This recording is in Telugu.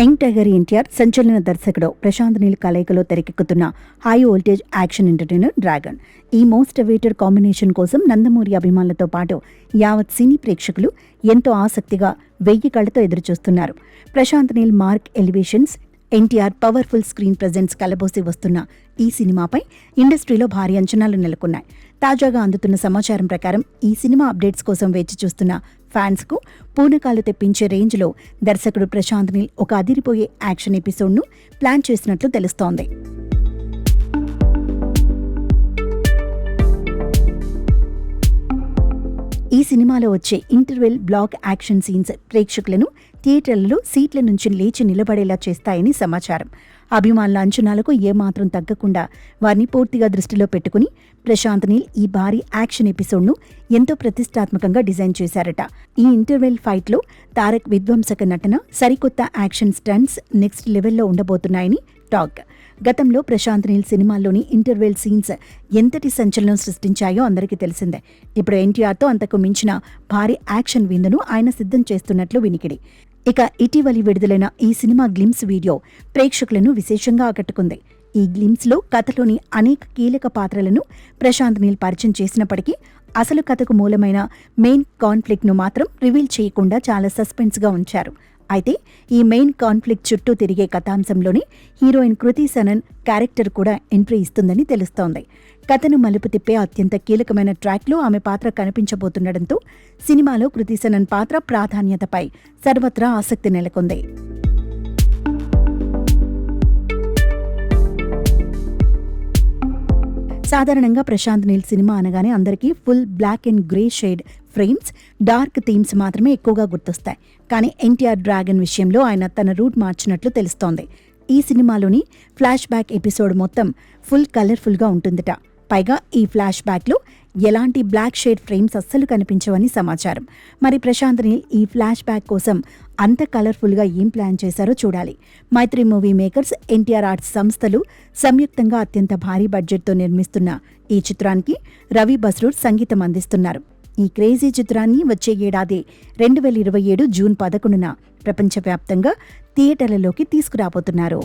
యంగ్ టైగర్ ఎన్టీఆర్ సంచలన దర్శకుడు ప్రశాంత్ నీల్ కలయికలో తెరకెక్కుతున్న high voltage action entertainer dragon. ఈ మోస్ట్ అవైటెడ్ కాంబినేషన్ కోసం నందమూరి అభిమానులతో పాటు యావత్ సినీ ప్రేక్షకులు ఎంతో ఆసక్తిగా 1000 కళ్లతో ఎదురుచూస్తున్నారు. Prashanth Neel mark elevations, NTR powerful screen presence కలబోసి వస్తున్న ఈ సినిమాపై ఇండస్ట్రీలో భారీ అంచనాలు నెలకొన్నాయి. తాజాగా అందుతున్న సమాచారం ప్రకారం ఈ సినిమా అప్డేట్స్ కోసం వేచి చూస్తున్న ఫ్యాన్స్కు పూనకాలు తెప్పించే రేంజ్లో దర్శకుడు ప్రశాంత్ నీల్ ఒక అదిరిపోయే యాక్షన్ ఎపిసోడ్ను ప్లాన్ చేసినట్లు తెలుస్తోంది. ఈ సినిమాలో వచ్చే ఇంటర్వెల్ బ్లాక్ యాక్షన్ సీన్స్ ప్రేక్షకులను థియేటర్లలో సీట్ల నుంచి లేచి నిలబడేలా చేస్తాయని సమాచారం. అభిమానుల అంచనాలకు ఏమాత్రం తగ్గకుండా వారిని పూర్తిగా దృష్టిలో పెట్టుకుని ప్రశాంత్ నీల్ ఈ భారీ యాక్షన్ ఎపిసోడ్ను ఎంతో ప్రతిష్టాత్మకంగా డిజైన్ చేశారట. ఈ ఇంటర్వెల్ ఫైట్లో తారక్ విధ్వంసక నటన, సరికొత్త యాక్షన్ స్టంట్స్ నెక్స్ట్ లెవెల్లో ఉండబోతున్నాయని టాక్. గతంలో ప్రశాంత్ నీల్ సినిమాల్లోని ఇంటర్వెల్ సీన్స్ ఎంతటి సంచలనం సృష్టించాయో అందరికీ తెలిసిందే. ఇప్పుడు ఎన్టీఆర్తో అంతకు మించిన భారీ యాక్షన్ విందును ఆయన సిద్ధం చేస్తున్నట్లు వినికిడి. ఇక ఇటీవలి విడుదలైన ఈ సినిమా గ్లిమ్స్ వీడియో ప్రేక్షకులను విశేషంగా ఆకట్టుకుంది. ఈ గ్లిమ్స్లో కథలోని అనేక కీలక పాత్రలను ప్రశాంత్ నీల్ పరిచయం చేసినప్పటికీ అసలు కథకు మూలమైన మెయిన్ కాన్ఫ్లిక్ట్ను మాత్రం రివీల్ చేయకుండా చాలా సస్పెన్స్గా ఉంచారు. అయితే ఈ మెయిన్ కాన్ఫ్లిక్ట్ చుట్టూ తిరిగే కథాంశంలోని హీరోయిన్ కృతి సనన్ క్యారెక్టర్ కూడా ఎంట్రీ ఇస్తుందని తెలుస్తోంది. కథను మలుపు తిప్పే అత్యంత కీలకమైన ట్రాక్లో ఆమె పాత్ర కనిపించబోతుండటంతో సినిమాలో కృతి సనన్ పాత్ర ప్రాధాన్యతపై సర్వత్రా ఆసక్తి నెలకొంది. సాధారణంగా ప్రశాంత్ నీల్ సినిమా అనగానే అందరికీ full black and grey shade frames, dark themes మాత్రమే ఎక్కువగా గుర్తొస్తాయి. కానీ ఎన్టీఆర్ డ్రాగన్ విషయంలో ఆయన తన రూట్ మార్చినట్లు తెలుస్తోంది. ఈ సినిమాలోని ఫ్లాష్ బ్యాక్ ఎపిసోడ్ మొత్తం ఫుల్ కలర్ఫుల్గా ఉంటుందట. పైగా ఈ ఫ్లాష్ బ్యాక్లో ఎలాంటి బ్లాక్ షేడ్ ఫ్రేమ్స్ అస్సలు కనిపించవని సమాచారం. మరి ప్రశాంత్ నీల్ ఈ ఫ్లాష్ బ్యాక్ కోసం అంత కలర్ఫుల్గా ఏం ప్లాన్ చేశారో చూడాలి. మైత్రి మూవీ మేకర్స్, ఎన్టీఆర్ ఆర్ట్స్ సంస్థలు సంయుక్తంగా అత్యంత భారీ బడ్జెట్తో నిర్మిస్తున్న ఈ చిత్రానికి రవి బస్రూర్ సంగీతం అందిస్తున్నారు. ఈ క్రేజీ చిత్రాన్ని వచ్చే ఏడాది 2027 జూన్ 11న ప్రపంచవ్యాప్తంగా థియేటర్లలోకి తీసుకురాబోతున్నారు.